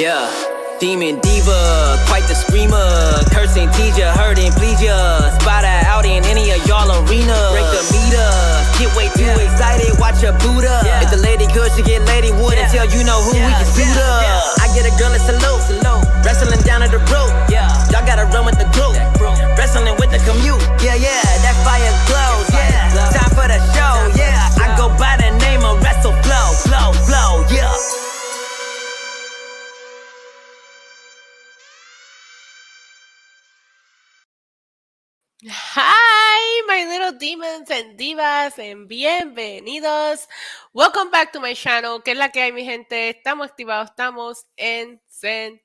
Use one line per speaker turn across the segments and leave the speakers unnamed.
Yeah, demon diva, quite the screamer. Cursing, tease ya, hurting, please ya. Spot her out in any of y'all arena. Break the meter, get way too excited, watch her boot up. If the lady good, she get lady wood until you know who we can suit up. I get a girl a salute, wrestling down at the rope. Y'all gotta run with the group, wrestling with the commute. Yeah, that fire glows. Time for the show. I go by the name of Wrestle Flow. Yeah.
Hi, my little demons and divas, and bienvenidos. Welcome back to my channel. ¿Qué es la que hay, mi gente? Estamos activados, estamos encendidos.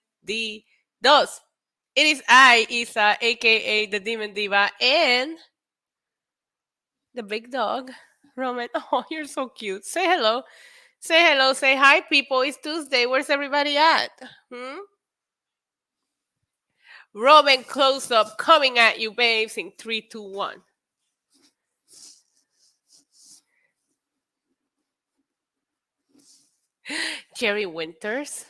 It is I, Isa, aka the Demon Diva, and the big dog, Roman. Oh, you're so cute. Say hello. Say hello. Say hi, people. It's Tuesday. Where's everybody at? Roman close up coming at you, babes, in 3, 2, 1. Jerry Winters,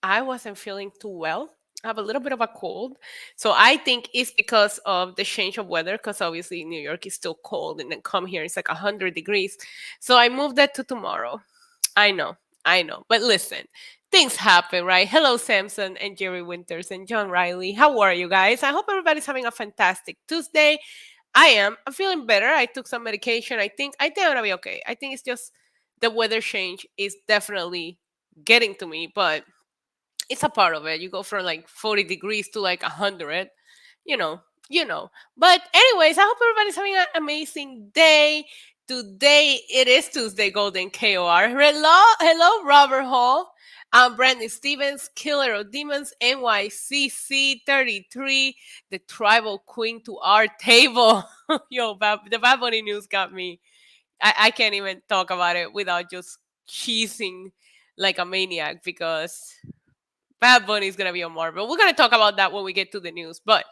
I wasn't feeling too well. I have a little bit of a cold. So I think it's because of the change of weather, because obviously New York is still cold, and then come here, it's like 100 degrees. So I moved that to tomorrow. I know. But listen, things happen, right? Hello, Samson and Jerry Winters and John Riley. How are you guys? I hope everybody's having a fantastic Tuesday. I'm feeling better. I took some medication. I think I'm gonna be okay. I think it's just the weather change is definitely getting to me, but it's a part of it. You go from like 40 degrees to like 100, you know. But anyways, I hope everybody's having an amazing day. Today it is Tuesday Golden KOR. Hello, Robert Hall. I'm Brandon Stevens, Killer of Demons, NYCC 33, the tribal queen to our table. Yo, the Bad Bunny news got me. I can't even talk about it without just cheesing like a maniac, because Bad Bunny is going to be on Marvel. We're going to talk about that when we get to the news. But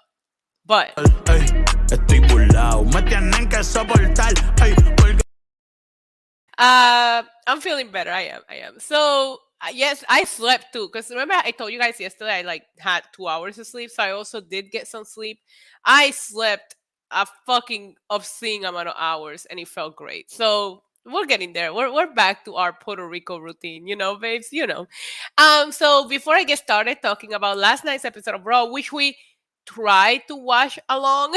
I'm feeling better. I am. So yes, I slept too, because remember I told you guys yesterday I like had 2 hours of sleep, so I also did get some sleep. I slept a fucking obscene amount of hours, and it felt great. So we're getting there. We're back to our Puerto Rico routine, babes, So before I get started talking about last night's episode of Raw, which we tried to watch along,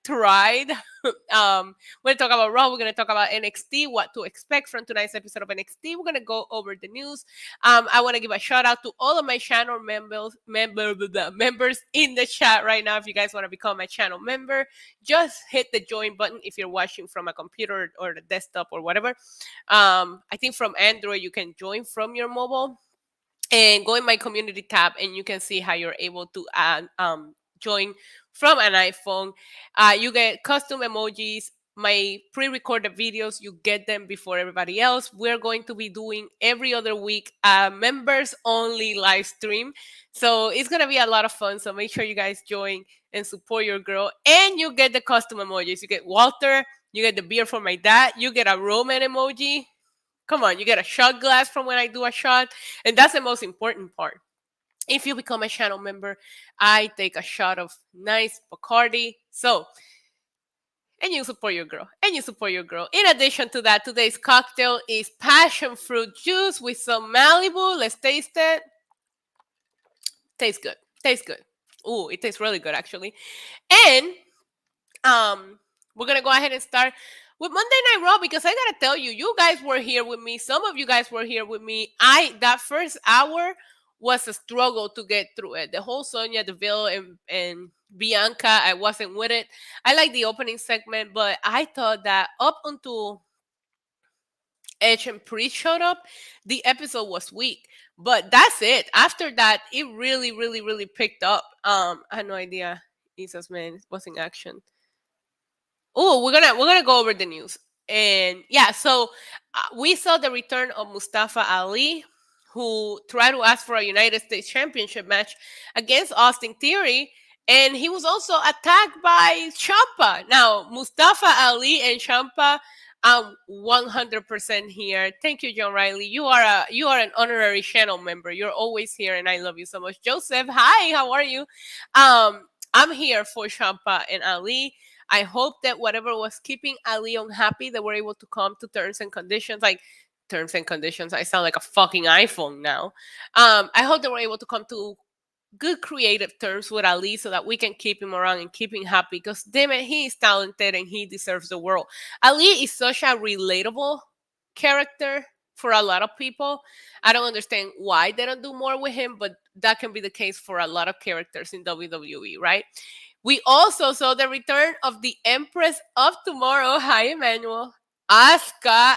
tried. We're going to talk about Raw. We're going to talk about NXT, what to expect from tonight's episode of NXT. We're going to go over the news. I want to give a shout out to all of my channel members in the chat right now. If you guys want to become a channel member, just hit the join button if you're watching from a computer or the desktop or whatever. I think from Android, you can join from your mobile. And go in my community tab, and you can see how you're able to join from an iPhone. You get custom emojis. My pre-recorded videos, you get them before everybody else. We're going to be doing every other week members only live stream. So it's going to be a lot of fun. So make sure you guys join and support your girl. And you get the custom emojis. You get Walter. You get the beer for my dad. You get a Roman emoji. Come on, you get a shot glass from when I do a shot. And that's the most important part. If you become a channel member, I take a shot of nice Bacardi. So, and you support your girl. In addition to that, today's cocktail is passion fruit juice with some Malibu. Let's taste it. Tastes good. Ooh, it tastes really good, actually. And we're going to go ahead and start with Monday Night Raw, because I gotta tell you, you guys were here with me. Some of you guys were here with me. That first hour was a struggle to get through it. The whole Sonya Deville and Bianca, I wasn't with it. I like the opening segment, but I thought that up until Edge and Priest showed up, the episode was weak. But that's it. After that, it really, really, really picked up. I had no idea Isa's man was in action. Oh, we're gonna go over the news. And yeah, so we saw the return of Mustafa Ali, who tried to ask for a United States Championship match against Austin Theory, and he was also attacked by Ciampa. Now, Mustafa Ali and Ciampa, I'm 100% here. Thank you, John Riley. You are an honorary channel member. You're always here, and I love you so much. Joseph, hi, how are you? I'm here for Ciampa and Ali. I hope that whatever was keeping Ali unhappy, they were able to come to terms and conditions. Like terms and conditions, I sound like a fucking iPhone now. I hope they were able to come to good creative terms with Ali so that we can keep him around and keep him happy, because damn it, he is talented and he deserves the world. Ali is such a relatable character for a lot of people. I don't understand why they don't do more with him, but that can be the case for a lot of characters in WWE, right? We also saw the return of the Empress of Tomorrow. Hi, Emmanuel. Asuka.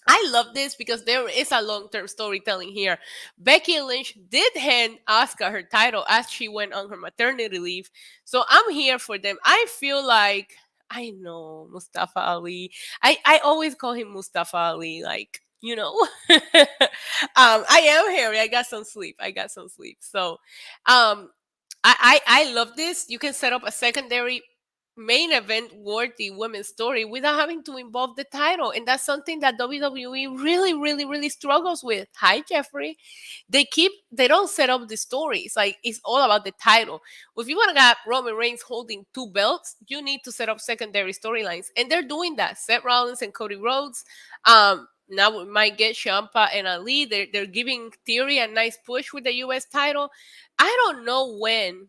I love this because there is a long-term storytelling here. Becky Lynch did hand Asuka her title as she went on her maternity leave. So I'm here for them. I feel like, I know Mustafa Ali. I always call him Mustafa Ali, like, you know. I am Harry. I got some sleep. So I love this. You can set up a secondary main event worthy women's story without having to involve the title, and that's something that WWE really struggles with. Hi, Jeffrey. They don't set up the stories, like it's all about the title. If you want to get Roman Reigns holding 2 belts, you need to set up secondary storylines, and they're doing that. Seth Rollins and Cody Rhodes. Now we might get Ciampa and Ali. They're giving Theory a nice push with the US title. I don't know when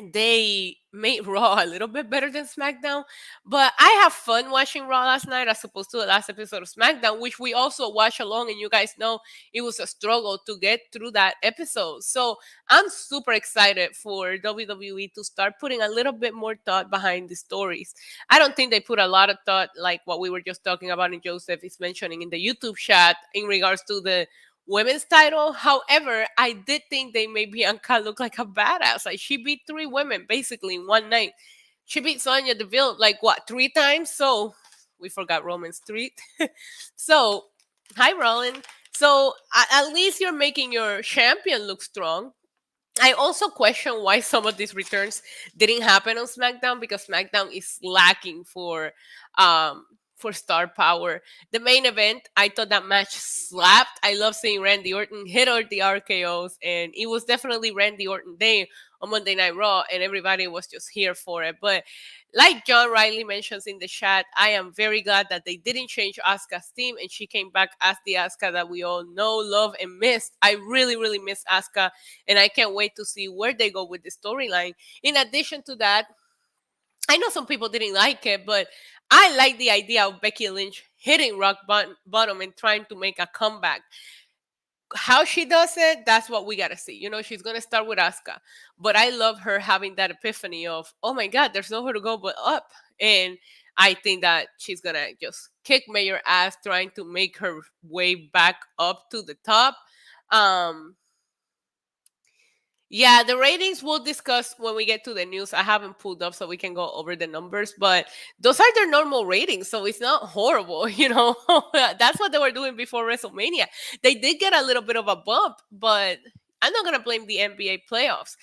they made Raw a little bit better than SmackDown, but I have fun watching Raw last night as opposed to the last episode of SmackDown, which we also watched along, and you guys know it was a struggle to get through that episode. So I'm super excited for WWE to start putting a little bit more thought behind the stories. I don't think they put a lot of thought, like what we were just talking about and Joseph is mentioning in the YouTube chat in regards to the women's title. However, I did think they made Bianca look like a badass. Like she beat 3 women basically in one night. She beat Sonya Deville like what, 3 times? So we forgot Roman Street. So hi Rollin. So at least you're making your champion look strong. I also question why some of these returns didn't happen on SmackDown, because SmackDown is lacking for star power. The main event, I thought that match slapped. I love seeing Randy Orton hit all the RKOs, and it was definitely Randy Orton Day on Monday Night Raw, and everybody was just here for it. But like John Riley mentions in the chat, I am very glad that they didn't change Asuka's theme and she came back as the Asuka that we all know, love, and miss. I really miss Asuka, and I can't wait to see where they go with the storyline. In addition to that, I know some people didn't like it, but I like the idea of Becky Lynch hitting rock bottom and trying to make a comeback. How she does it, that's what we gotta see. You know, she's gonna start with Asuka, but I love her having that epiphany of, oh my god, there's nowhere to go but up. And I think that she's gonna just kick Mayor ass trying to make her way back up to the top. Yeah, the ratings we'll discuss when we get to the news. I haven't pulled up so we can go over the numbers, but those are their normal ratings, so it's not horrible, you know. That's what they were doing before WrestleMania. They did get a little bit of a bump, but I'm not gonna blame the NBA playoffs.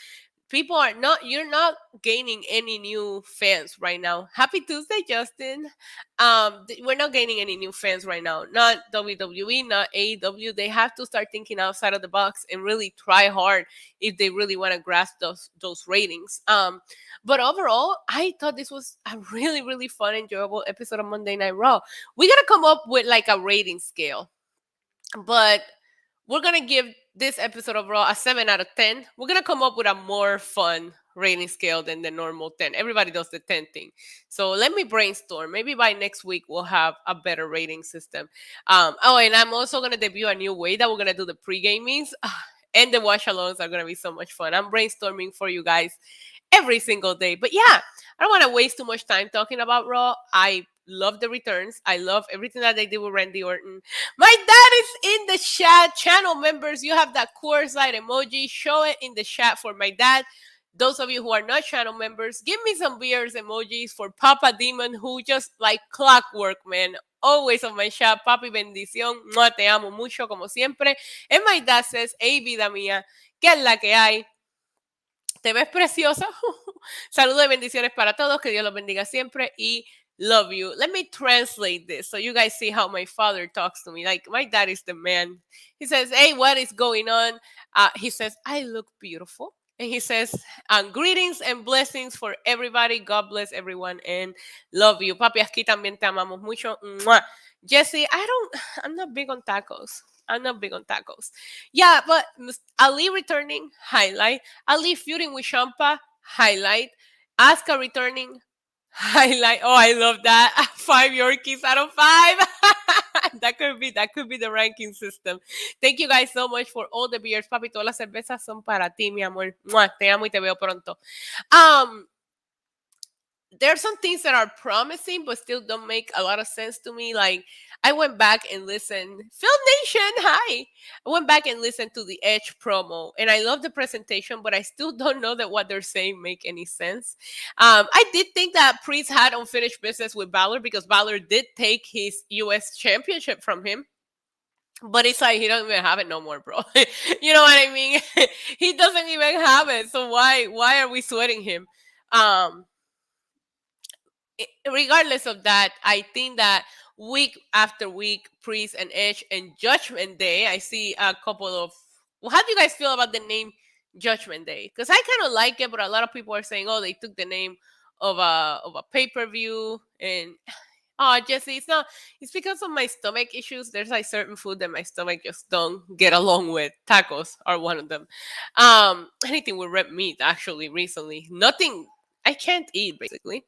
You're not gaining any new fans right now. Happy Tuesday, Justin. We're not gaining any new fans right now. Not WWE, not AEW. They have to start thinking outside of the box and really try hard if they really want to grasp those ratings. But overall, I thought this was a really fun, enjoyable episode of Monday Night Raw. We gotta come up with like a rating scale, but we're gonna give this episode of Raw a 7 out of 10. We're gonna come up with a more fun rating scale than the normal 10. Everybody does the 10 thing. So let me brainstorm. Maybe by next week we'll have a better rating system. And I'm also gonna debut a new way that we're gonna do the pre-gamings. And the watch-alongs are gonna be so much fun. I'm brainstorming for you guys every single day. But yeah, I don't want to waste too much time talking about Raw. I love the returns. I love everything that they did with Randy Orton. My dad is in the chat. Channel members, you have that courtside emoji. Show it in the chat for my dad. Those of you who are not channel members, give me some beers emojis for Papa Demon, who just like clockwork, man. Always on my chat. Papi, bendición. Mua, te amo mucho, como siempre. And my dad says, hey, vida mía, ¿qué es la que hay? Te ves preciosa. Saludos y bendiciones para todos. Que Dios los bendiga siempre. Y Love you. Let me translate this so you guys see how my father talks to me. Like, my dad is the man. He says, hey, what is going on? He says, I look beautiful. And he says, greetings and blessings for everybody. God bless everyone and love you. Papi, aquí también te amamos mucho. Mwah. Jesse, I'm not big on tacos. I'm not big on tacos. Yeah, but Ali returning, highlight. Ali feuding with Champa, highlight. Asuka returning, highlight. Oh, I love that. 5 Yorkies out of 5. That could be the ranking system. Thank you guys so much for all the beers. Papi, todas las cervezas son para ti, mi amor. Mua, te amo y te veo pronto. There are some things that are promising but still don't make a lot of sense to me. Like, I went back and listened. Film Nation, hi. I went back and listened to the Edge promo, and I love the presentation, but I still don't know that what they're saying make any sense. I did think that Priest had unfinished business with Balor because Balor did take his U.S. championship from him. But it's like he doesn't even have it no more, bro. You know what I mean? He doesn't even have it. So why are we sweating him? Regardless of that, I think that week after week, Priest and Edge and Judgment Day, I see a couple of. Well, how do you guys feel about the name Judgment Day? Because I kind of like it, but a lot of people are saying, "Oh, they took the name of a pay-per-view." And Jesse, it's not. It's because of my stomach issues. There's like certain food that my stomach just don't get along with. Tacos are one of them. Anything with red meat, actually, recently, nothing. I can't eat basically.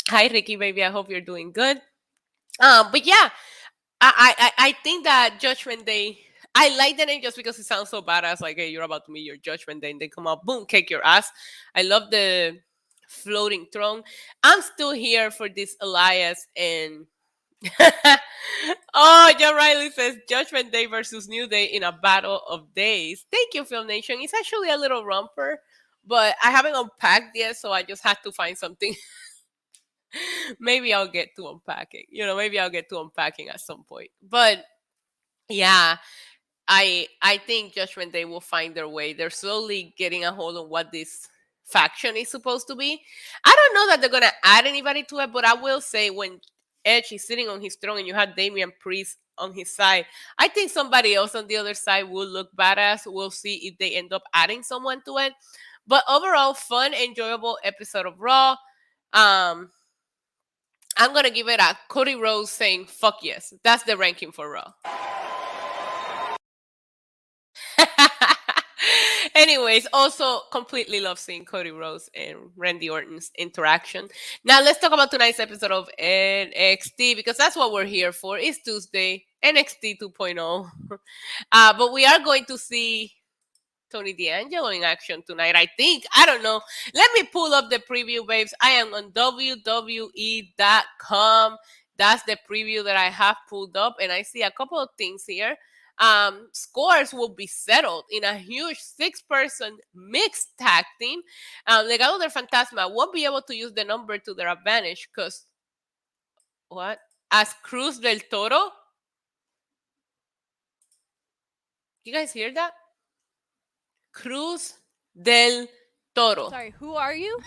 Hi, Ricky, baby. I hope you're doing good. But yeah, I think that Judgment Day. I like the name just because it sounds so badass. Like, hey, you're about to meet your Judgment Day, and they come out, boom, kick your ass. I love the floating throne. I'm still here for this Elias and. Oh, John Riley says Judgment Day versus New Day in a battle of days. Thank you, Film Nation. It's actually a little romper, but I haven't unpacked yet, so I just had to find something. Maybe I'll get to unpacking. Maybe I'll get to unpacking at some point. But yeah, I think Judgment Day will find their way. They're slowly getting a hold of what this faction is supposed to be. I don't know that they're gonna add anybody to it, but I will say when Edge is sitting on his throne and you have Damian Priest on his side, I think somebody else on the other side will look badass. We'll see if they end up adding someone to it. But overall, fun, enjoyable episode of Raw. I'm going to give it a Cody Rhodes saying, fuck yes. That's the ranking for Raw. Anyways, also completely love seeing Cody Rhodes and Randy Orton's interaction. Now, let's talk about tonight's episode of NXT because that's what we're here for. It's Tuesday, NXT 2.0. But we are going to see Tony D'Angelo in action tonight, I think. I don't know. Let me pull up the preview, babes. I am on WWE.com. That's the preview that I have pulled up, and I see a couple of things here. Scores will be settled in a huge 6-person mixed tag team. Legado del Fantasma won't be able to use the number to their advantage because, what? As Cruz del Toro? You guys hear that? Cruz del Toro.
Sorry, who are you?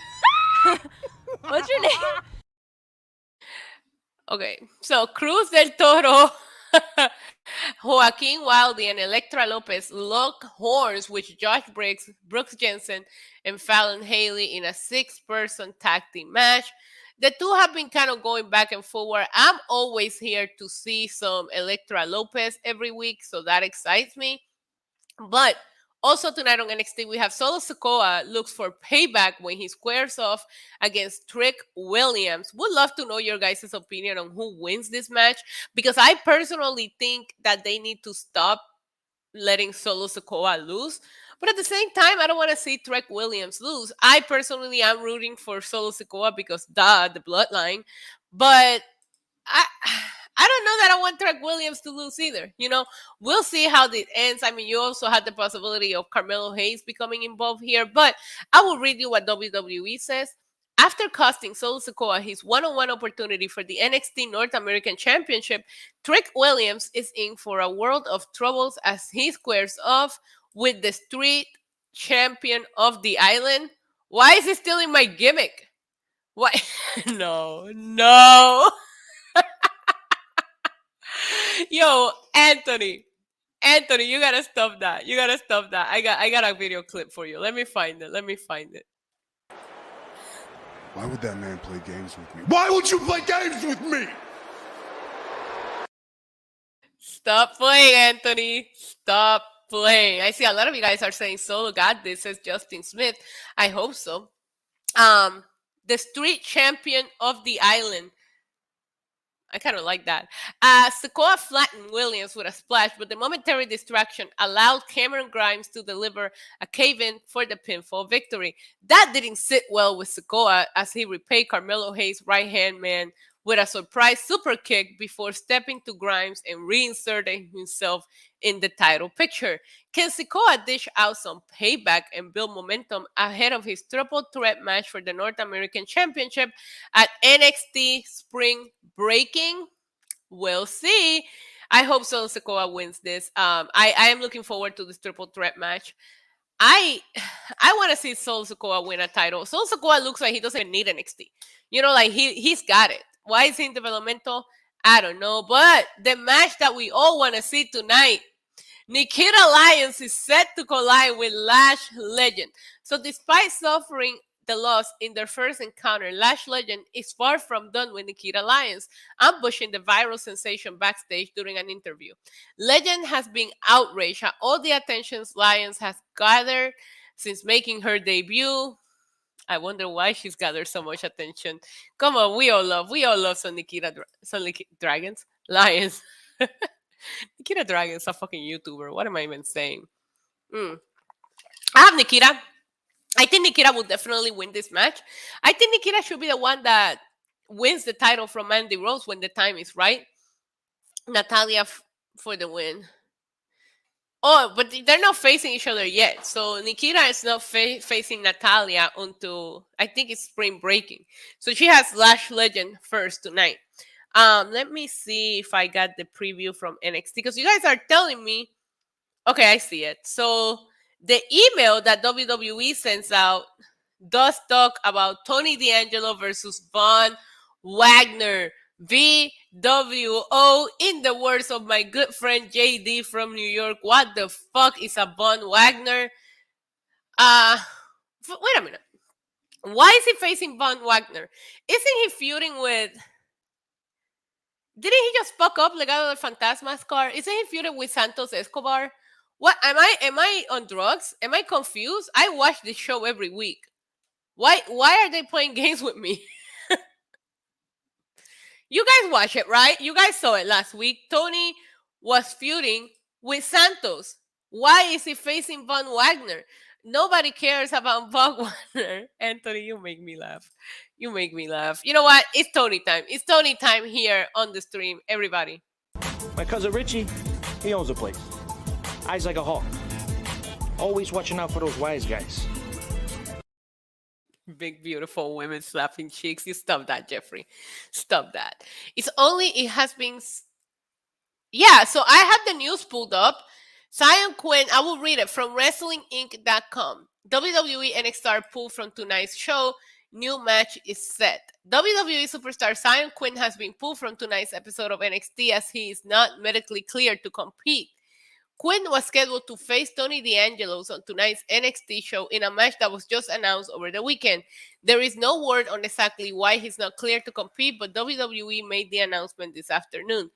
What's your name?
Okay, so Cruz del Toro, Joaquin Wilde, and Elektra Lopez lock horns with Josh Briggs, Brooks Jensen, and Fallon Haley in a 6-person tag team match. The two have been kind of going back and forward. I'm always here to see some Elektra Lopez every week, so that excites me. But also tonight on NXT, we have Solo Sikoa looks for payback when he squares off against Trick Williams. Would love to know your guys' opinion on who wins this match because I personally think that they need to stop letting Solo Sikoa lose. But at the same time, I don't want to see Trick Williams lose. I personally am rooting for Solo Sikoa because the bloodline. But I don't know that I want Trick Williams to lose either. We'll see how this ends. I mean, you also had the possibility of Carmelo Hayes becoming involved here, but I will read you what WWE says. After costing Solo Sikoa his one-on-one opportunity for the NXT North American Championship, Trick Williams is in for a world of troubles as he squares off with the street champion of the island. Why is he still in my gimmick? What? No. Yo, Anthony, you gotta stop that. I got a video clip for you. Let me find it.
Why would that man play games with me? Why would you play games with me?
Stop playing, Anthony. Stop playing. I see a lot of you guys are saying Solo got this, says Justin Smith. I hope so. The street champion of the island. I kind of like that. Sikoa flattened Williams with a splash, but the momentary distraction allowed Cameron Grimes to deliver a cave-in for the pinfall victory. That didn't sit well with Sikoa as he repaid Carmelo Hayes' right-hand man with a surprise super kick before stepping to Grimes and reinserting himself in the title picture. Can Sikoa dish out some payback and build momentum ahead of his triple threat match for the North American Championship at NXT Spring Breaking? We'll see. I hope Solo Sikoa wins this. I am looking forward to this triple threat match. I want to see Solo Sikoa win a title. Solo Sikoa looks like he doesn't need NXT. You know, like he's got it. Why is he in developmental? I don't know. But the match that we all want to see tonight, Nikita Lyons is set to collide with Lash Legend. So despite suffering the loss in their first encounter, Lash Legend is far from done with Nikita Lyons, ambushing the viral sensation backstage during an interview. Legend has been outraged at all the attention Lyons has gathered since making her debut. I wonder why she's gathered so much attention. Come on, we all love some Nikita Dragons. Lions. Nikita Dragon's a fucking YouTuber. What am I even saying? I have Nikita. I think Nikita will definitely win this match. I think Nikita should be the one that wins the title from Mandy Rose when the time is right. Natalia for the win. Oh, but they're not facing each other yet. So Nikita is not facing Natalia until I think it's Spring Breaking. So she has Lash Legend first tonight. Let me see if I got the preview from NXT because you guys are telling me. Okay, I see it. So the email that WWE sends out does talk about Tony D'Angelo versus Von Wagner. VWO, in the words of my good friend JD from New York. What the fuck is a Von Wagner? Wait a minute. Why is he facing Von Wagner? Isn't he feuding with... Didn't he just fuck up Legado del Fantasma's car? Isn't he feuding with Santos Escobar? What am I on drugs? Am I confused? I watch this show every week. Why are they playing games with me? You guys watch it, right? You guys saw it last week. Tony was feuding with Santos. Why is he facing Von Wagner? Nobody cares about Von Wagner. Anthony, you make me laugh. You know what? It's Tony time. It's Tony time here on the stream, everybody.
My cousin Richie, he owns a place. Eyes like a hawk. Always watching out for those wise guys.
Big, beautiful women slapping cheeks. You stop that, Jeffrey. Stop that. It has been... Yeah, so I have the news pulled up. Zion Quinn, I will read it from WrestlingInc.com. WWE NXT pulled from tonight's show. New match is set. WWE superstar Zion Quinn has been pulled from tonight's episode of NXT as he is not medically cleared to compete. Quinn was scheduled to face Tony D'Angelo on tonight's NXT show in a match that was just announced over the weekend. There is no word on exactly why he's not cleared to compete, but WWE made the announcement this afternoon.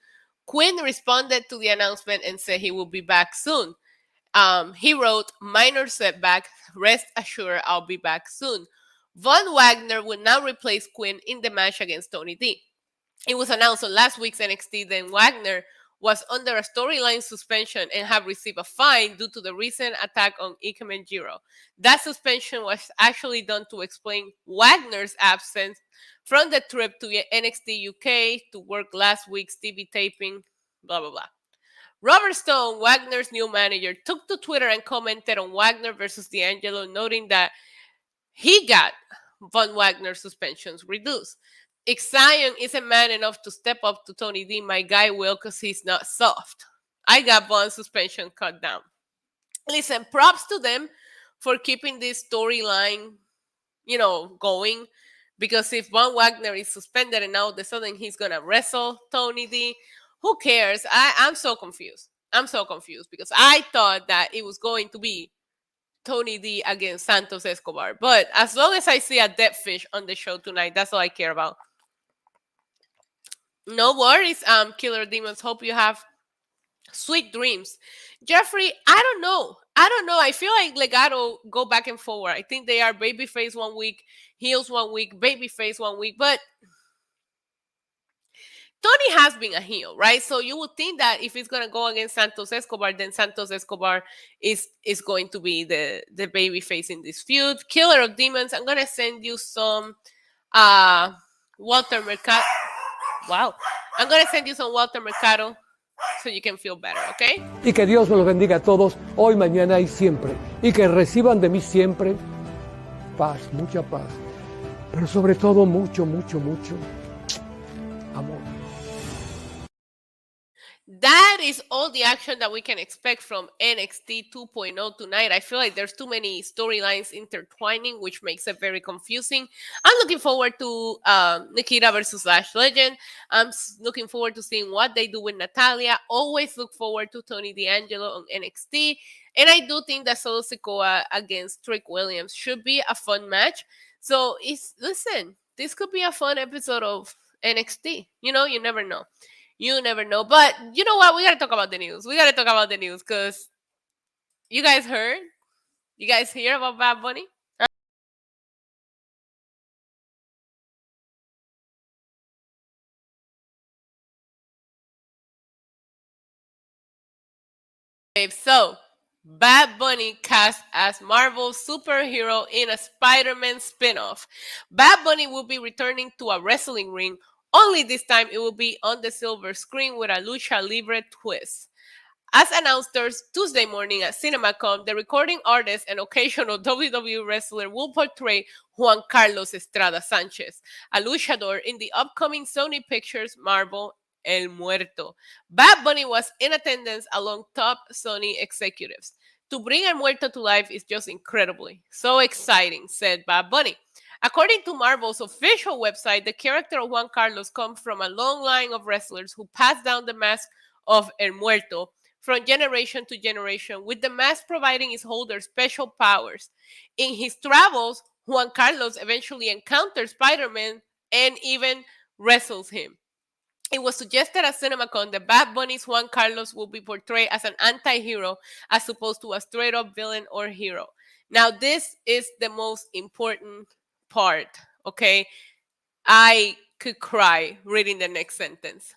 Quinn responded to the announcement and said he will be back soon. He wrote, "Minor setback, rest assured I'll be back soon." Von Wagner will now replace Quinn in the match against Tony D. It was announced on last week's NXT that Wagner was under a storyline suspension and have received a fine due to the recent attack on Ikemen Jiro. That suspension was actually done to explain Wagner's absence from the trip to NXT UK to work last week's TV taping, blah, blah, blah. Robert Stone, Wagner's new manager, took to Twitter and commented on Wagner versus D'Angelo, noting that he got Von Wagner's suspensions reduced. If Zion isn't man enough to step up to Tony D, my guy will because he's not soft. I got Von's suspension cut down. Listen, props to them for keeping this storyline, going Because if Von Wagner is suspended and now all of a sudden he's going to wrestle Tony D, who cares? I'm so confused. I'm so confused because I thought that it was going to be Tony D against Santos Escobar. But as long as I see a dead fish on the show tonight, that's all I care about. No worries, Killer Demons. Hope you have sweet dreams. Jeffrey, I don't know. I feel like Legado go back and forward. I think they are babyface 1 week, heels 1 week, babyface 1 week, but Tony has been a heel, right? So you would think that if he's gonna go against Santos Escobar, then Santos Escobar is going to be the babyface in this feud. Killer of Demons, I'm gonna send you some Walter Mercado. Wow. I'm gonna send you some Walter Mercado so you can feel better, okay?
Y que Dios me los bendiga a todos, hoy, mañana y siempre. Y que reciban de mí siempre paz, mucha paz. Pero sobre todo mucho, mucho, mucho amor.
That is all the action that we can expect from NXT 2.0 tonight. I feel like there's too many storylines intertwining, which makes it very confusing. I'm looking forward to Nikita versus Lash Legend. I'm looking forward to seeing what they do with Natalia. Always look forward to Tony D'Angelo on NXT. And I do think that Solo Sikoa against Trick Williams should be a fun match. So, listen, this could be a fun episode of NXT. You know, you never know. You never know. But you know what? We got to talk about the news. We got to talk about the news because you guys heard? You guys hear about Bad Bunny? So, Bad Bunny cast as Marvel's superhero in a Spider-Man spin-off. Bad Bunny will be returning to a wrestling ring, only this time it will be on the silver screen with a Lucha Libre twist. As announced Tuesday morning at CinemaCon, the recording artist and occasional WWE wrestler will portray Juan Carlos Estrada Sanchez, a luchador in the upcoming Sony Pictures Marvel El Muerto. Bad Bunny was in attendance along top Sony executives. To bring El Muerto to life is just incredibly so exciting, said Bad Bunny. According to Marvel's official website, the character of Juan Carlos comes from a long line of wrestlers who passed down the mask of El Muerto from generation to generation, with the mask providing its holder special powers. In his travels, Juan Carlos eventually encounters Spider-Man and even wrestles him. It was suggested at CinemaCon that Bad Bunny's Juan Carlos will be portrayed as an anti-hero as opposed to a straight-up villain or hero. Now, this is the most important part, okay? I could cry reading the next sentence.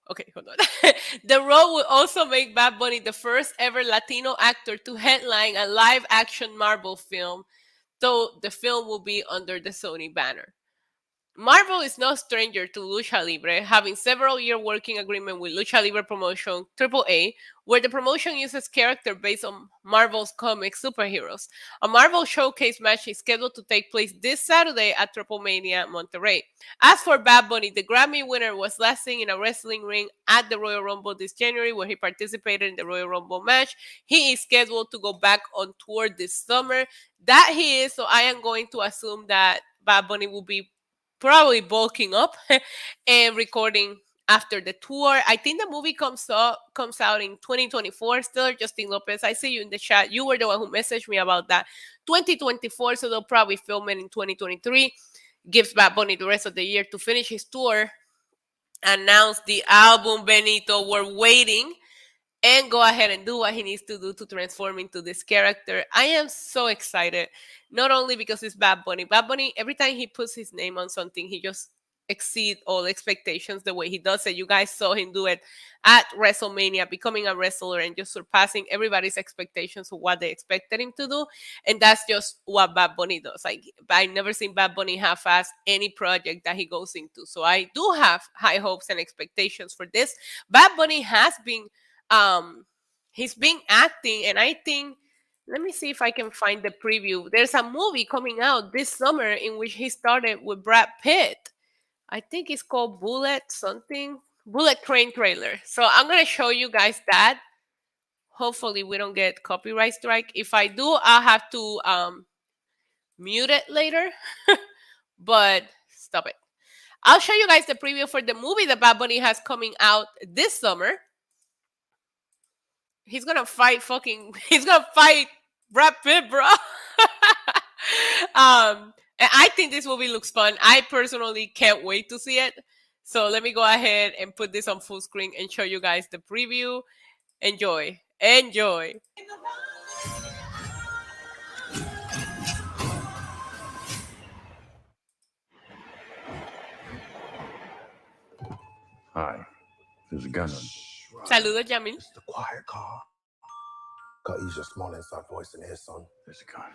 Okay, hold on. The role will also make Bad Bunny the first ever Latino actor to headline a live-action Marvel film, though the film will be under the Sony banner. Marvel is no stranger to Lucha Libre, having several-year working agreement with Lucha Libre promotion AAA, where the promotion uses characters based on Marvel's comic superheroes. A Marvel Showcase match is scheduled to take place this Saturday at Triple Mania Monterrey. As for Bad Bunny, the Grammy winner was last seen in a wrestling ring at the Royal Rumble this January, where he participated in the Royal Rumble match. He is scheduled to go back on tour this summer. That he is, so I am going to assume that Bad Bunny will be probably bulking up and recording after the tour. I think the movie comes out in 2024. Still, Justin Lopez, I see you in the chat. You were the one who messaged me about that. 2024, so they'll probably film it in 2023. Gives Bad Bunny the rest of the year to finish his tour, announce the album, Benito. We're waiting, and go ahead and do what he needs to do to transform into this character. I am so excited, not only because it's Bad Bunny. Bad Bunny, every time he puts his name on something, he just exceeds all expectations the way he does it. You guys saw him do it at WrestleMania, becoming a wrestler and just surpassing everybody's expectations of what they expected him to do. And that's just what Bad Bunny does. Like, I've never seen Bad Bunny half-ass any project that he goes into. So I do have high hopes and expectations for this. Bad Bunny has been he's been acting, and I think, let me see if I can find the preview. There's a movie coming out this summer in which he started with Brad Pitt. I think it's called Bullet Train trailer. So I'm gonna show you guys that. Hopefully we don't get copyright strike. If I do, I'll have to mute it later. but stop it. I'll show you guys the preview for the movie that Bad Bunny has coming out this summer. He's gonna fight Brad Pitt, bro. And I think this movie looks fun. I personally can't wait to see it. So let me go ahead and put this on full screen and show you guys the preview. Enjoy. Enjoy.
Hi. There's a gun on.
Saludos, Jamil.
It's the quiet car. Got use your small inside voice in here, son.
There's a gun.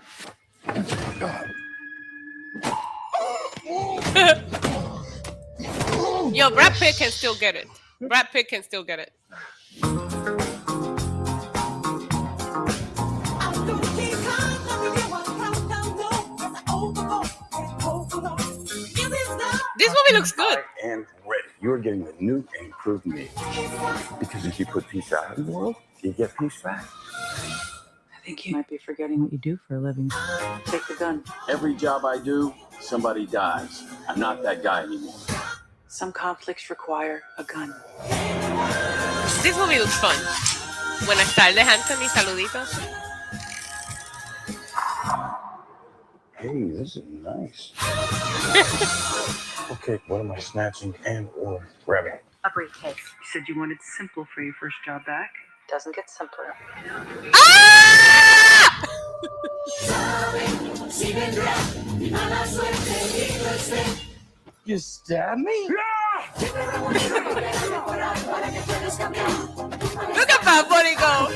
Yo, Brad Pitt can still get it. Brad Pitt can still get it. This movie looks good.
I am ready. You are getting a new and improved me. Because if you put peace out in the world, you get peace back.
I think you might be forgetting what you do for a living. Take the gun.
Every job I do, somebody dies. I'm not that guy anymore.
Some conflicts require a gun.
This movie looks fun. Buenas tardes, Anthony. Saluditos.
Hey, this is nice. Okay, what am I snatching and or grabbing?
A briefcase. You said you wanted simple for your first job back. Doesn't get simpler.
Ah!
You stabbed me?
Look at Bad Bunny go.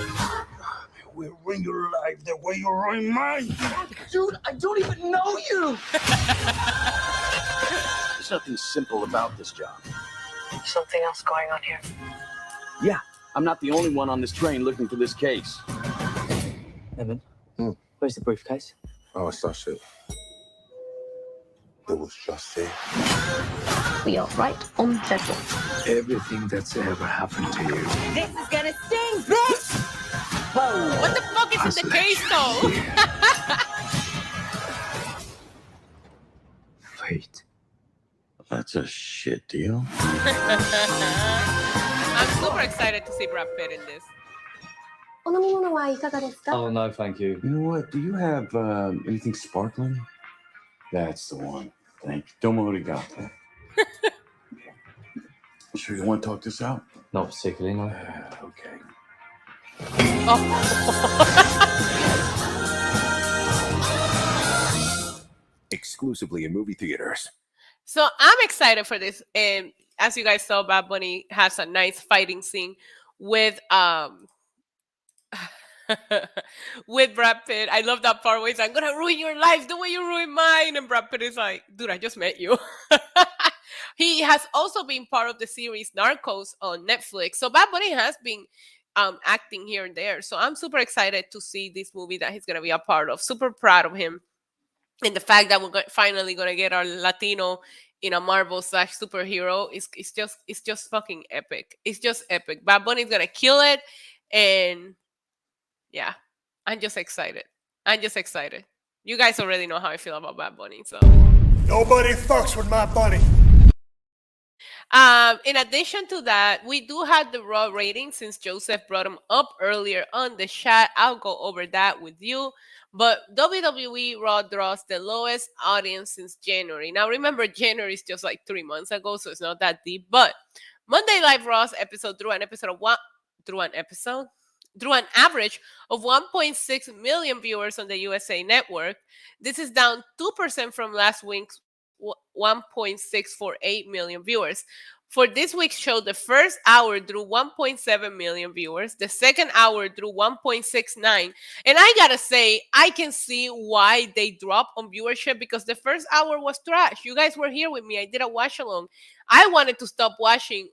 We'll ruin your life the way you ruin mine.
Dude, I don't even know you! There's nothing simple about this job.
Something else going on here.
Yeah, I'm not the only one on this train looking for this case.
Evan, where's the briefcase?
Oh, it's that shit. It was just it.
We are right on schedule.
Everything that's ever happened to you.
This is gonna sting, bitch!
What the fuck is in the case, though?
Fate. That's a shit deal.
I'm super excited to see Brad Pitt in this.
Oh,
no, thank you.
You know what? Do you have anything sparkling? That's the one. Thank you. Domo arigato. Sure you want to talk this out?
Not particularly, no.
Okay.
Oh.
Exclusively in movie theaters.
So I'm excited for this. And as you guys saw, Bad Bunny has a nice fighting scene with with Brad Pitt. I love that part where he's like, I'm gonna ruin your life the way you ruined mine. And Brad Pitt is like, dude, I just met you. He has also been part of the series Narcos on Netflix. So Bad Bunny has been acting here and there. So I'm super excited to see this movie that he's gonna be a part of. Super proud of him. And the fact that we're finally gonna get our Latino in a Marvel / superhero is it's just fucking epic. It's just epic. Bad Bunny's gonna kill it, and yeah, I'm just excited. I'm just excited. You guys already know how I feel about Bad Bunny, so
Nobody fucks with my bunny.
in addition to that, we do have the Raw ratings since Joseph brought them up earlier on the chat. I'll go over that with you. But WWE Raw draws the lowest audience since January. Now, remember, January is just like 3 months ago, so it's not that deep. But Monday Live Raw's episode drew an average of 1.6 million viewers on the USA Network. This is down 2% from last week's 1.648 million viewers. For this week's show, the first hour drew 1.7 million viewers. The second hour drew 1.69. And I gotta say, I can see why they dropped on viewership because the first hour was trash. You guys were here with me. I did a watch along. I wanted to stop watching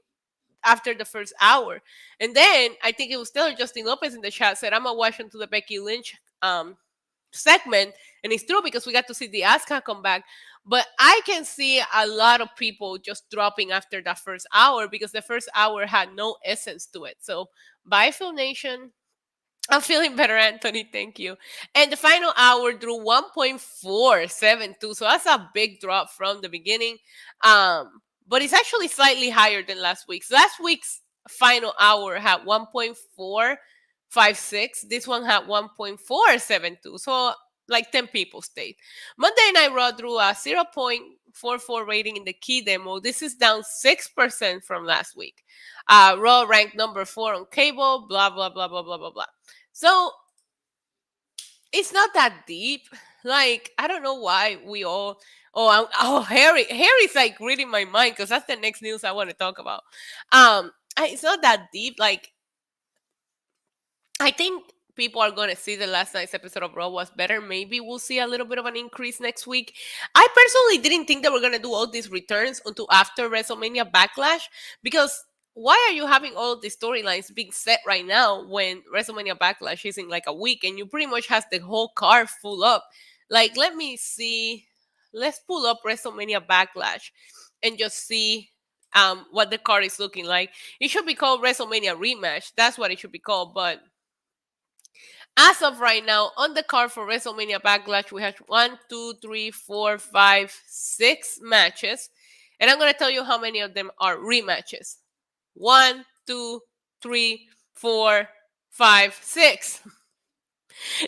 after the first hour. And then I think it was still Justin Lopez in the chat said, I'm gonna watch into the Becky Lynch segment. And it's true because we got to see the Asuka come back. But I can see a lot of people just dropping after that first hour because the first hour had no essence to it. So bye, Phil Nation. I'm feeling better, Anthony. Thank you. And the final hour drew 1.472. So that's a big drop from the beginning. But it's actually slightly higher than last week's. Last week's final hour had 1.456. This one had 1.472. So like 10 people stayed. Monday Night Raw drew a 0.44 rating in the key demo. This is down 6% from last week. Raw ranked number 4 on cable, blah, blah, blah, blah, blah, blah, blah. So it's not that deep. Like, I don't know why we all. Harry's like reading my mind because that's the next news I want to talk about. It's not that deep. Like, I think people are going to see the last night's episode of Raw was better. Maybe we'll see a little bit of an increase next week. I personally didn't think that we're going to do all these returns until after WrestleMania Backlash, because why are you having all of these storylines being set right now when WrestleMania Backlash is in like a week and you pretty much have the whole card full up? Like, let me see. Let's pull up WrestleMania Backlash and just see what the card is looking like. It should be called WrestleMania Rematch. That's what it should be called. But as of right now, on the card for WrestleMania Backlash, we have 1, 2, 3, 4, 5, 6 matches. And I'm going to tell you how many of them are rematches. 1, 2, 3, 4, 5, 6.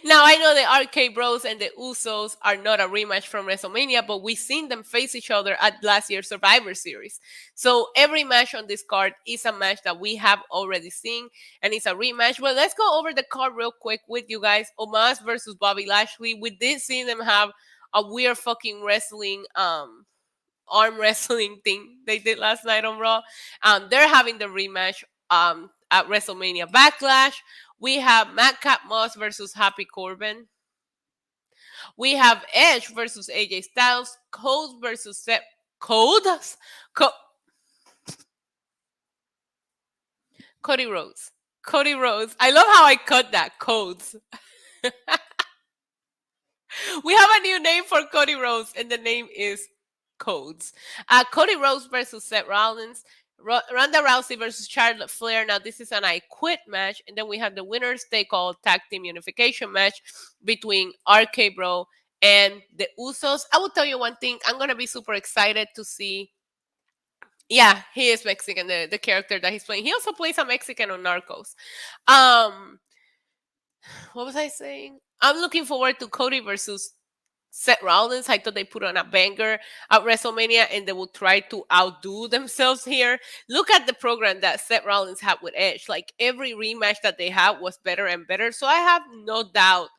Now, I know the RK Bros and the Usos are not a rematch from WrestleMania, but we've seen them face each other at last year's Survivor Series. So every match on this card is a match that we have already seen, and it's a rematch. Well, let's go over the card real quick with you guys. Omas versus Bobby Lashley. We did see them have a weird fucking wrestling arm wrestling thing they did last night on Raw. They're having the rematch at WrestleMania Backlash. We have Madcap Moss versus Happy Corbin. We have Edge versus AJ Styles. Codes versus Seth. Cody Rhodes. Cody Rhodes. I love how I cut that. Codes. We have a new name for Cody Rhodes, and the name is Codes. Cody Rhodes versus Seth Rollins. Ronda Rousey versus Charlotte Flair. Now, this is an I Quit match. And then we have the winners take all tag team unification match between RK Bro and the Usos. I will tell you one thing. I'm going to be super excited to see. Yeah, he is Mexican, the character that he's playing. He also plays a Mexican on Narcos. What was I saying? I'm looking forward to Cody versus Seth Rollins. I thought they put on a banger at WrestleMania and they will try to outdo themselves here. Look at the program that Seth Rollins had with Edge. Like, every rematch that they had was better and better. So I have no doubt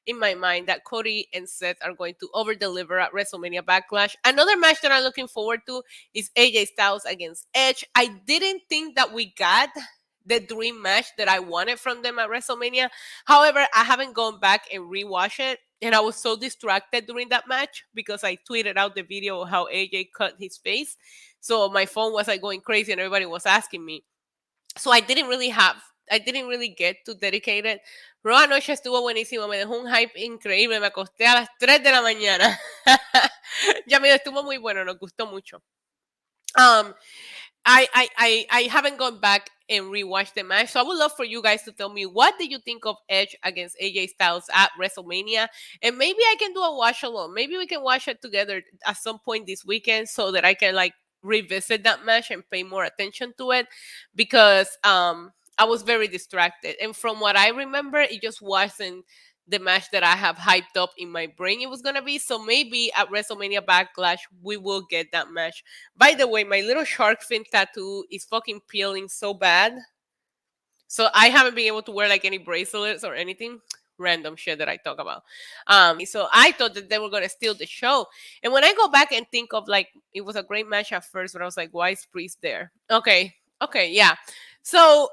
in my mind that Cody and Seth are going to over-deliver at WrestleMania Backlash. Another match that I'm looking forward to is AJ Styles against Edge. I didn't think that we got the dream match that I wanted from them at WrestleMania. However, I haven't gone back and rewatched it. And I was so distracted during that match because I tweeted out the video of how AJ cut his face. So my phone was like going crazy and everybody was asking me. So I didn't really get to dedicate it. Raw anoche estuvo buenísimo. Me dejó un hype increíble. Me acosté a las 3 de la mañana. Ya me estuvo muy bueno. Nos gustó mucho. I haven't gone back and rewatched the match. So I would love for you guys to tell me, what did you think of Edge against AJ Styles at WrestleMania? And maybe I can do a watch along. Maybe we can watch it together at some point this weekend so that I can like revisit that match and pay more attention to it, because I was very distracted. And from what I remember, it just wasn't the match that I have hyped up in my brain it was going to be. So maybe at WrestleMania Backlash, we will get that match. By the way, my little shark fin tattoo is fucking peeling so bad. So I haven't been able to wear like any bracelets or anything. Random shit that I talk about. So I thought that they were going to steal the show. And when I go back and think of like, it was a great match at first, but I was like, why is Priest there? Okay, yeah. So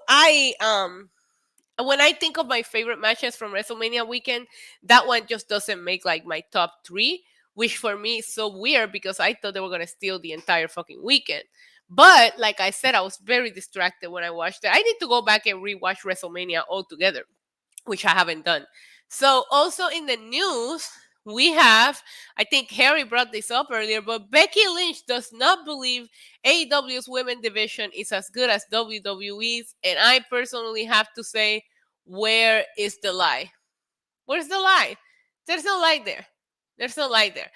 when I think of my favorite matches from WrestleMania weekend, that one just doesn't make like my top 3, which for me is so weird because I thought they were going to steal the entire fucking weekend. But like I said, I was very distracted when I watched it. I need to go back and rewatch WrestleMania altogether, which I haven't done. So also in the news, we have, I think Harry brought this up earlier, but Becky Lynch does not believe AEW's women's division is as good as WWE's. And I personally have to say, where is the lie? Where's the lie? There's no lie there. There's no lie there.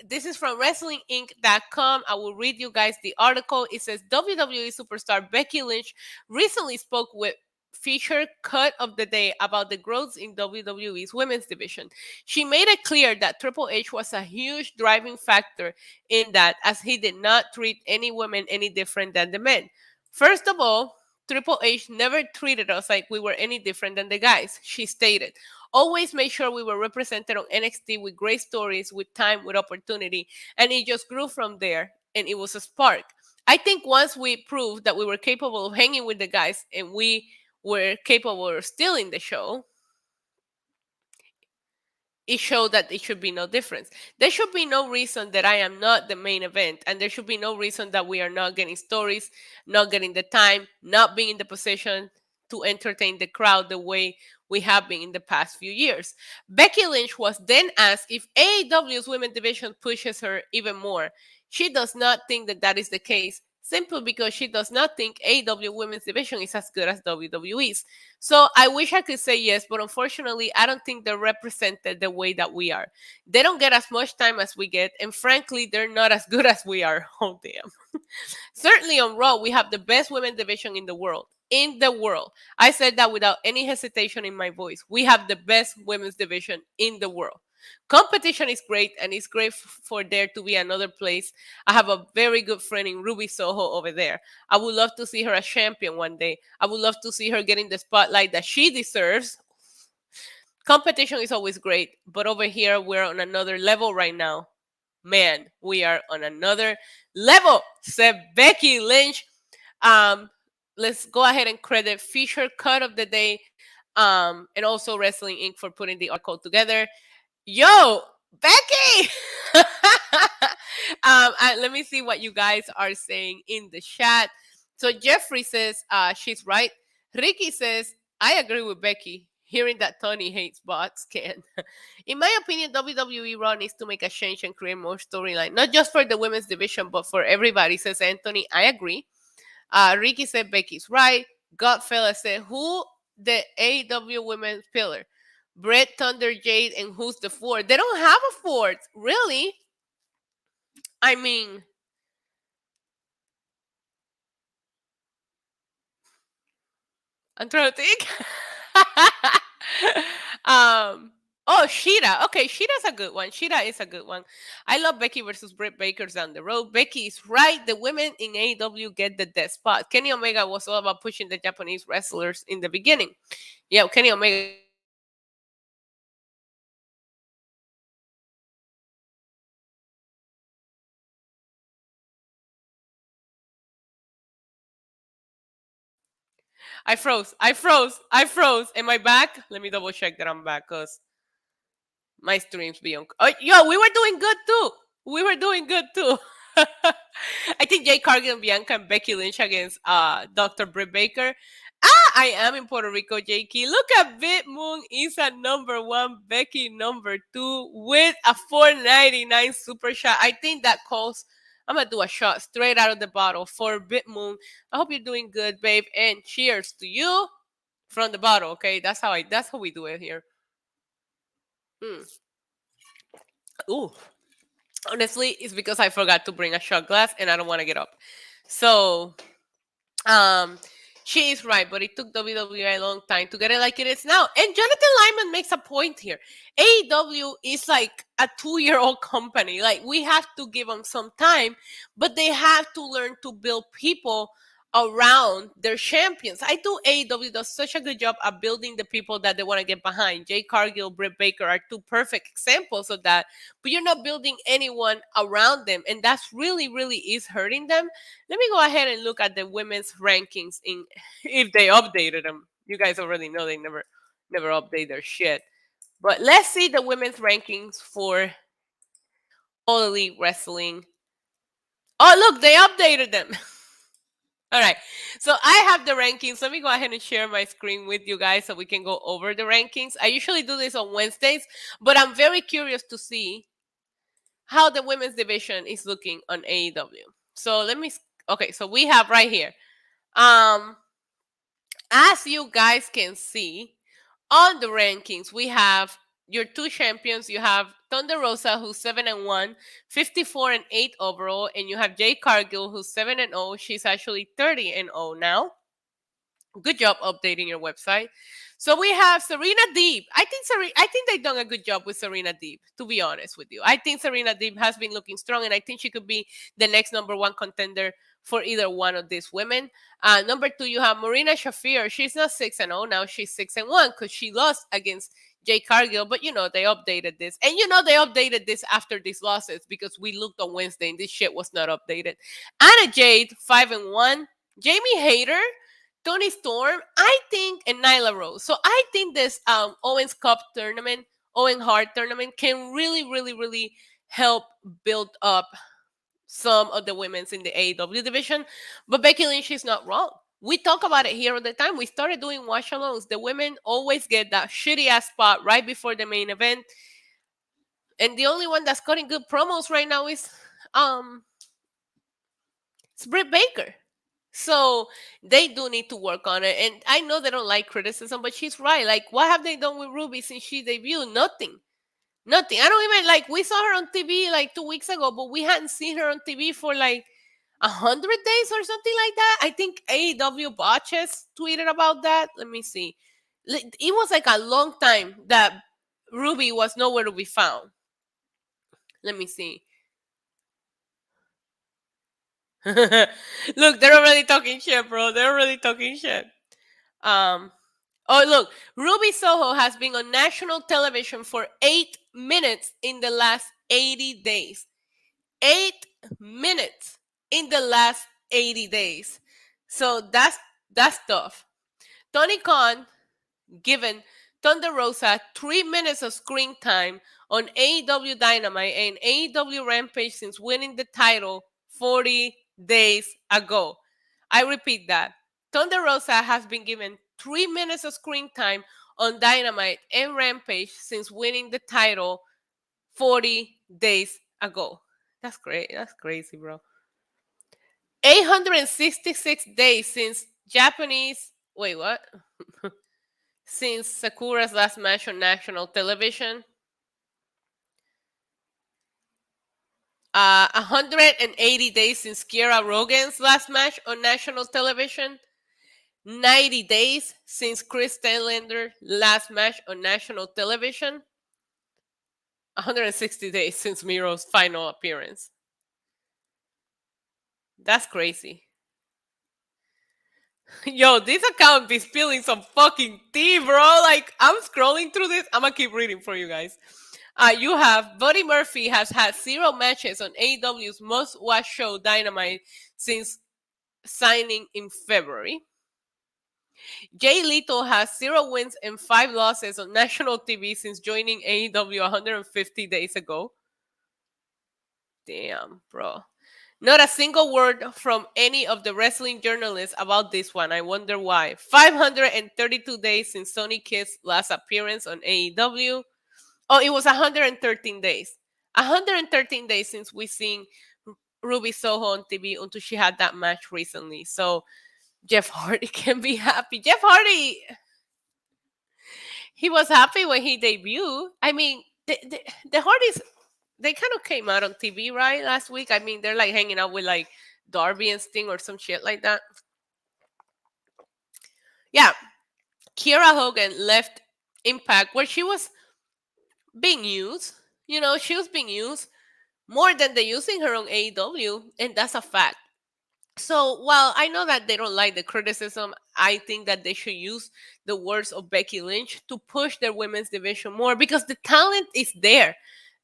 This is from WrestlingInc.com. I will read you guys the article. It says WWE superstar Becky Lynch recently spoke with feature cut of the day about the growth in WWE's women's division. She made it clear that Triple H was a huge driving factor in that, as he did not treat any women any different than the men. First of all, Triple H never treated us like we were any different than the guys, she stated. Always made sure we were represented on NXT with great stories, with time, with opportunity, and it just grew from there, and it was a spark. I think once we proved that we were capable of hanging with the guys and we were capable of stealing the show, it showed that there should be no difference. There should be no reason that I am not the main event, and there should be no reason that we are not getting stories, not getting the time, not being in the position to entertain the crowd the way we have been in the past few years. Becky Lynch was then asked if AEW's women's division pushes her even more. She does not think that that is the case, simply because she does not think AEW women's division is as good as WWE's. So I wish I could say yes, but unfortunately, I don't think they're represented the way that we are. They don't get as much time as we get, and frankly, they're not as good as we are. Oh, damn. Certainly on Raw, we have the best women's division in the world. In the world. I said that without any hesitation in my voice. We have the best women's division in the world. Competition is great, and it's great for there to be another place. I have a very good friend in Ruby Soho over there. I would love to see her as champion one day. I would love to see her getting the spotlight that she deserves. Competition is always great, but over here, we're on another level right now. Man, we are on another level, said Becky Lynch. Let's go ahead and credit feature cut of the day, and also Wrestling Inc. for putting the article together. Yo, Becky! Let me see what you guys are saying in the chat. So Jeffrey says she's right. Ricky says, I agree with Becky. Hearing that Tony hates bots can. In my opinion, WWE Raw needs to make a change and create more storyline. Not just for the women's division, but for everybody, says Anthony. I agree. Ricky said Becky's right. Godfella said, who the AEW women's pillar? Brett, Thunder, Jade, and who's the fourth? They don't have a fourth. Really? I mean, I'm trying to think. Oh, Sheeta. Okay, Sheeta's a good one. Sheeta is a good one. I love Becky versus Britt Baker's down the road. Becky is right. The women in AEW get the death spot. Kenny Omega was all about pushing the Japanese wrestlers in the beginning. Yeah, Kenny Omega. I froze. Am I back? Let me double check that I'm back, because my streams be on. Oh, yo, we were doing good too. I think Jay Cargill, Bianca, and Becky Lynch against Dr. Britt Baker. I am in Puerto Rico, JK. Look at Bit Moon Isa #1, Becky #2 with a $4.99 super shot. I think that calls. I'm gonna do a shot straight out of the bottle for Bit Moon. I hope you're doing good, babe, and cheers to you from the bottle. Okay, that's how we do it here. Ooh. Honestly, it's because I forgot to bring a shot glass and I don't want to get up. So, she is right, but it took WWE a long time to get it like it is now. And Jonathan Lyman makes a point here. AEW is like a 2-year-old company. Like, we have to give them some time, but they have to learn to build people around their champions. I think AEW does such a good job at building the people that they want to get behind. Jay Cargill, Britt Baker are two perfect examples of that, but you're not building anyone around them, and that's really is hurting them. Let me go ahead and look at the women's rankings if they updated them. You guys already know they never update their shit. But let's see the women's rankings for All Elite Wrestling. Oh, look, they updated them. All right, so I have the rankings. Let me go ahead and share my screen with you guys so we can go over the rankings. I usually do this on Wednesdays, but I'm very curious to see how the women's division is looking on AEW. So okay, so we have right here. as you guys can see on the rankings, we have your two champions. You have Thunder Rosa, who's 7-1, 54-8 overall, and you have Jade Cargill, who's 7-0. She's actually 30-0 now. Good job updating your website. So we have Serena Deeb. I think they've done a good job with Serena Deeb, to be honest with you. I think Serena Deeb has been looking strong, and I think she could be the next #1 contender for either one of these women. Number 2, you have Marina Shafir. She's not 6-0 now. She's 6-1 because she lost against Jay Cargill. But, they updated this. And, they updated this after these losses because we looked on Wednesday and this shit was not updated. Anna Jade, 5-1. Jamie Hayter, Tony Storm, I think, and Nyla Rose. So I think this Owens Cup tournament, Owen Hart tournament can really, really, really help build up some of the women's in the AEW division. But Becky Lynch is not wrong. We talk about it here all the time. We started doing watch-alongs. The women always get that shitty-ass spot right before the main event. And the only one that's cutting good promos right now is it's Britt Baker. So they do need to work on it. And I know they don't like criticism, but she's right. Like, what have they done with Ruby since she debuted? Nothing. Nothing. I don't even, we saw her on TV 2 weeks ago, but we hadn't seen her on TV for 100 days or something like that. I think AEW Botches tweeted about that. Let me see. It was a long time that Ruby was nowhere to be found. Let me see. Look, they're already talking shit, bro. They're already talking shit. Oh, look. Ruby Soho has been on national television for 8 minutes in the last 80 days. 8 minutes in the last 80 days. So that's tough. Tony Khan given Thunder Rosa 3 minutes of screen time on AEW Dynamite and AEW Rampage since winning the title 40 days ago. I repeat that. Thunder Rosa has been given 3 minutes of screen time on Dynamite and Rampage since winning the title 40 days ago. That's great. That's crazy, bro. 866 days since Japanese... Wait, what? Since Sakura's last match on national television. 180 days since Kiera Hogan's last match on national television. 90 days since Chris Stanlander last match on national television. 160 days since Miro's final appearance. That's crazy. Yo, this account be spilling some fucking tea, bro. I'm scrolling through this. I'm gonna keep reading for you guys. You have Buddy Murphy has had 0 matches on AEW's most-watched show Dynamite since signing in February. Jay Lethal has 0 wins and 5 losses on national TV since joining AEW 150 days ago. Damn, bro. Not a single word from any of the wrestling journalists about this one. I wonder why. 532 days since Sonny Kidd's last appearance on AEW. Oh, it was 113 days. 113 days since we seen Ruby Soho on TV until she had that match recently. So Jeff Hardy can be happy. Jeff Hardy, he was happy when he debuted. I mean, the Hardys, they kind of came out on TV, right, last week. I mean, they're hanging out with Darby and Sting or some shit like that. Yeah. Kiera Hogan left Impact where she was being used. She was being used more than they're using her on AEW, and that's a fact. So while I know that they don't like the criticism, I think that they should use the words of Becky Lynch to push their women's division more because the talent is there.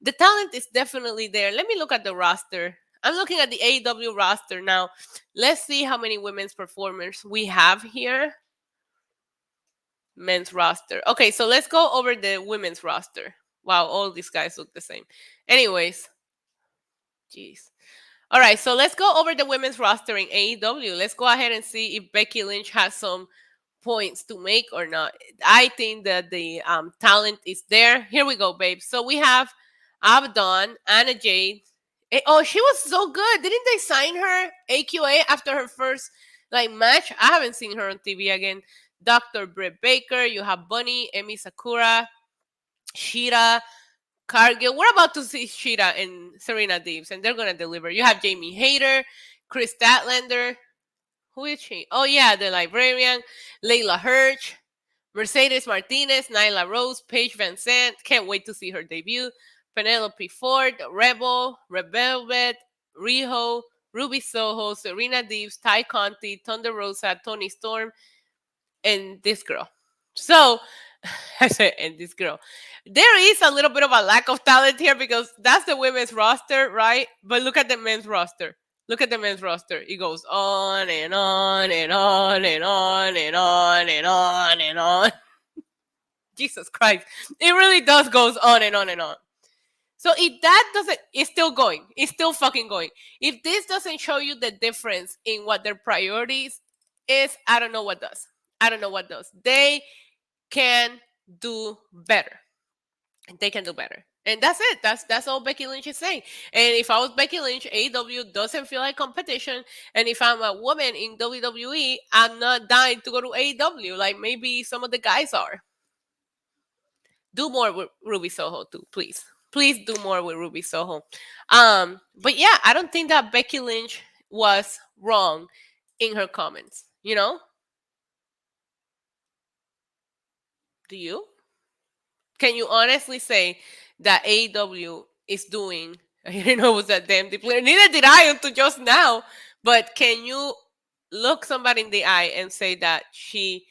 The talent is definitely there. Let me look at the roster. I'm looking at the AEW roster now. Let's see how many women's performers we have here. Men's roster. Okay, so let's go over the women's roster. Wow, all these guys look the same. Anyways. Jeez. All right, so let's go over the women's roster in AEW. Let's go ahead and see if Becky Lynch has some points to make or not. I think that the talent is there. Here we go, babe. So we have Abaddon, Anna Jade. Oh, she was so good. Didn't they sign her AQA after her first match? I haven't seen her on TV again. Dr. Britt Baker. You have Bunny, Emi Sakura, Shida, Cargill. We're about to see Shida and Serena Deebs, and they're going to deliver. You have Jamie Hayter, Chris Statlander. Who is she? Oh, yeah, the librarian. Layla Hirsch, Mercedes Martinez, Nyla Rose, Paige Van Sant. Can't wait to see her debut. Penelope Ford, Rebel, Rebelvet, Riho, Ruby Soho, Serena Deebs, Ty Conti, Thunder Rosa, Toni Storm, and this girl. So, I said, and this girl. There is a little bit of a lack of talent here because that's the women's roster, right? But look at the men's roster. Look at the men's roster. It goes on and on and on and on and on and on and on. Jesus Christ. It really does goes on and on and on. So if that doesn't, it's still going. It's still fucking going. If this doesn't show you the difference in what their priorities is, I don't know what does. I don't know what does. They can do better. They can do better. And that's it. That's all Becky Lynch is saying. And if I was Becky Lynch, AEW doesn't feel like competition. And if I'm a woman in WWE, I'm not dying to go to AEW. Like maybe some of the guys are. Do more with Ruby Soho too, please. Please do more with Ruby Soho. But yeah, I don't think that Becky Lynch was wrong in her comments. You know? Do you? Can you honestly say that AEW is doing? I didn't know it was that damn deep player. Neither did I until just now. But can you look somebody in the eye and say that she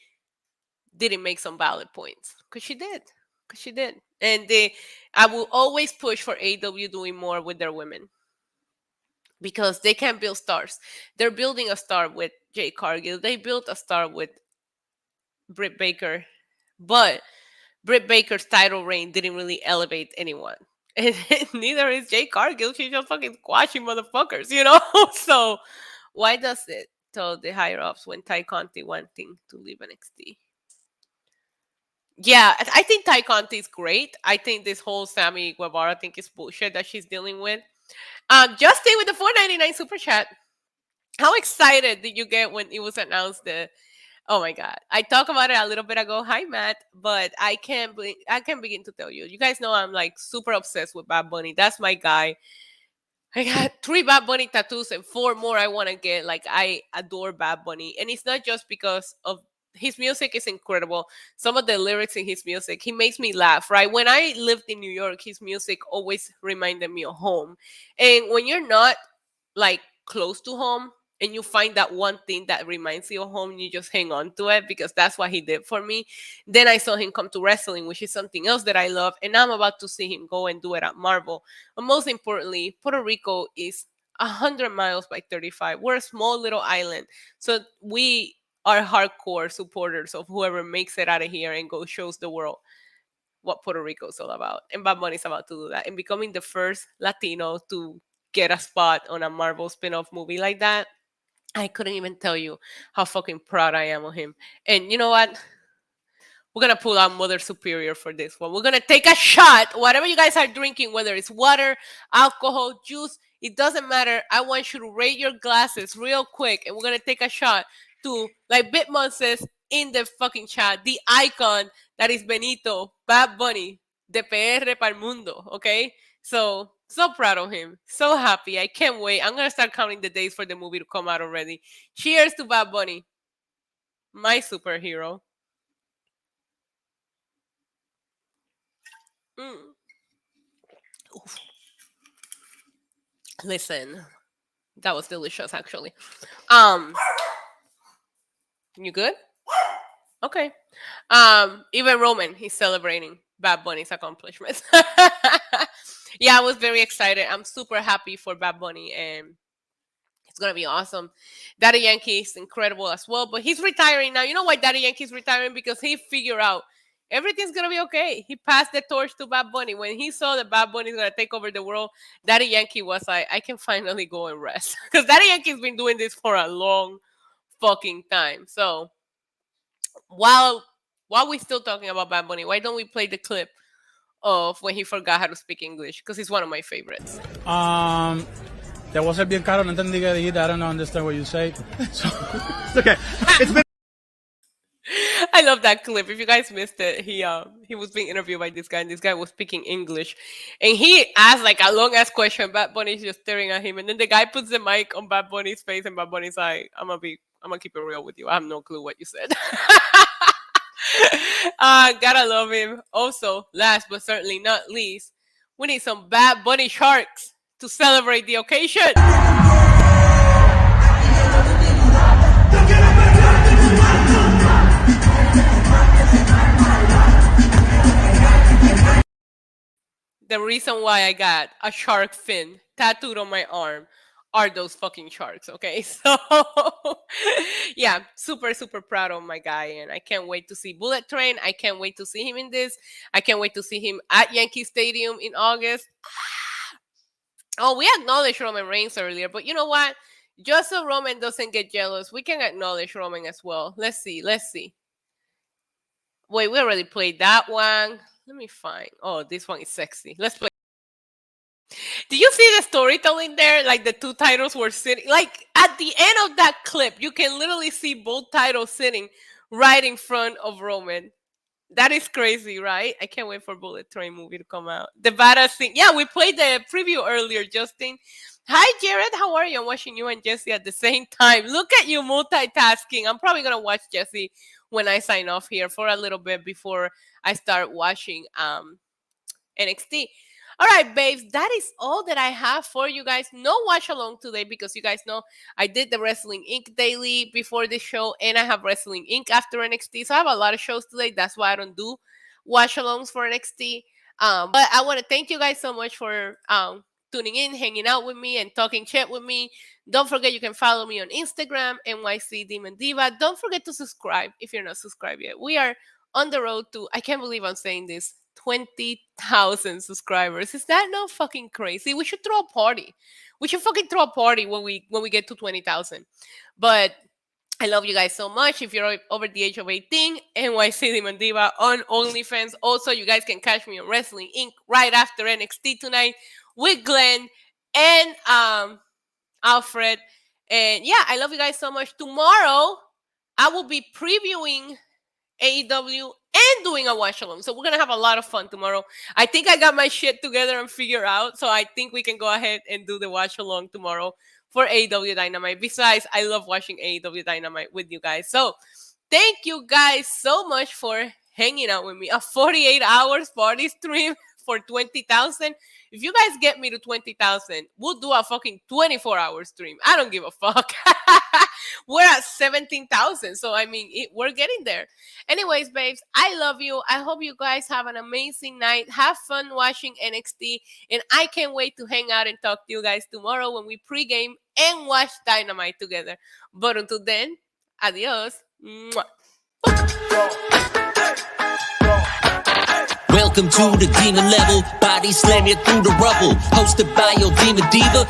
didn't make some valid points? Because she did. Because she did. And I will always push for AEW doing more with their women. Because they can build stars. They're building a star with Jade Cargill. They built a star with Britt Baker. But Britt Baker's title reign didn't really elevate anyone. And neither is Jade Cargill. She's just fucking squashing motherfuckers, you know? So why does it tell the higher-ups when Ty Conti wanting to leave NXT? Yeah, I think Ty Conti is great. I think this whole Sammy Guevara thing is bullshit that she's dealing with. Just stay with the $4.99 super chat. How excited did you get when it was announced that? Oh my God. I talked about it a little bit ago. Hi, Matt. But I can't begin to tell you. You guys know I'm like super obsessed with Bad Bunny. That's my guy. I got 3 Bad Bunny tattoos and 4 more I want to get. Like, I adore Bad Bunny. And it's not just because of his music is incredible. Some of the lyrics in his music, he makes me laugh, right? When I lived in New York, his music always reminded me of home. And when you're not like close to home, and you find that one thing that reminds you of home, you just hang on to it because that's what he did for me. Then I saw him come to wrestling, which is something else that I love. And now I'm about to see him go and do it at Marvel. But most importantly, Puerto Rico is 100 miles by 35. We're a small little island. So we are hardcore supporters of whoever makes it out of here and go shows the world what Puerto Rico is all about. And Bad Bunny is about to do that. And becoming the first Latino to get a spot on a Marvel spin-off movie like that, I couldn't even tell you how fucking proud I am of him. And you know what? We're going to pull out Mother Superior for this one. We're going to take a shot. Whatever you guys are drinking, whether it's water, alcohol, juice, it doesn't matter. I want you to rate your glasses real quick. And we're going to take a shot to, like Bitmon says in the fucking chat, the icon that is Benito, Bad Bunny, de PR para el mundo, okay? So proud of him. So happy. I can't wait. I'm going to start counting the days for the movie to come out already. Cheers to Bad Bunny, my superhero. Oof. Listen, that was delicious, actually. You good? Okay. Even Roman, he's celebrating Bad Bunny's accomplishments. Yeah, I was very excited. I'm super happy for Bad Bunny, and it's going to be awesome. Daddy Yankee is incredible as well, but he's retiring now. You know why Daddy Yankee's retiring? Because he figured out everything's going to be okay. He passed the torch to Bad Bunny. When he saw that Bad Bunny is going to take over the world, Daddy Yankee was like, I can finally go and rest. Because Daddy Yankee's been doing this for a long fucking time. So while we're still talking about Bad Bunny, why don't we play the clip of when he forgot how to speak English? Because it's one of my favorites.
Te voy a ser bien caro, no entendí que dijiste. I don't understand what you say. So,
it's okay. It's been.
I love that clip. If you guys missed it, he was being interviewed by this guy, and this guy was speaking English, and he asked like a long ass question. Bad Bunny's just staring at him, and then the guy puts the mic on Bad Bunny's face, and Bad Bunny's like, "I'm gonna keep it real with you. I have no clue what you said." Gotta love him. Also, last but certainly not least, we need some Bad Bunny sharks to celebrate the occasion. The reason why I got a shark fin tattooed on my arm are those fucking sharks, okay? So, yeah, super, super proud of my guy, and I can't wait to see Bullet Train. I can't wait to see him in this. I can't wait to see him at Yankee Stadium in August. Oh, we acknowledged Roman Reigns earlier, but you know what? Just so Roman doesn't get jealous, we can acknowledge Roman as well. Let's see. Wait, we already played that one. Let me find. Oh, this one is sexy. Let's play. Did you see the storytelling there? Like the two titles were sitting. Like at the end of that clip, you can literally see both titles sitting right in front of Roman. That is crazy, right? I can't wait for Bullet Train movie to come out. The badass thing. Yeah, we played the preview earlier, Justin. Hi, Jared. How are you? I'm watching you and Jesse at the same time. Look at you multitasking. I'm probably going to watch Jesse when I sign off here for a little bit before I start watching NXT. All right, babes, that is all that I have for you guys. No watch along today because you guys know I did the Wrestling Inc. daily before this show, and I have Wrestling Inc. after NXT. So I have a lot of shows today. That's why I don't do watch alongs for NXT. But I want to thank you guys so much for tuning in, hanging out with me, and talking shit with me. Don't forget you can follow me on Instagram, NYC Demon Diva. Don't forget to subscribe if you're not subscribed yet. We are on the road to, I can't believe I'm saying this, 20,000 subscribers. Is that not fucking crazy? We should throw a party. We should fucking throw a party when we get to 20,000. But I love you guys so much. If you're over the age of 18, NYC Demon Diva on OnlyFans. Also, you guys can catch me on Wrestling Inc. right after NXT tonight with Glenn and Alfred. And yeah, I love you guys so much. Tomorrow, I will be previewing AEW and doing a watch along. So we're going to have a lot of fun tomorrow. I think I got my shit together and figured out. So I think we can go ahead and do the watch along tomorrow for AEW Dynamite. Besides, I love watching AEW Dynamite with you guys. So thank you guys so much for hanging out with me. A 48 hours party stream for 20,000. If you guys get me to 20,000, we'll do a fucking 24-hour stream. I don't give a fuck. We're at 17,000. So, I mean, we're getting there. Anyways, babes, I love you. I hope you guys have an amazing night. Have fun watching NXT. And I can't wait to hang out and talk to you guys tomorrow when we pregame and watch Dynamite together. But until then, adios. Mwah.
Welcome to the demon level, body slam you through the rubble. Hosted by your demon diva.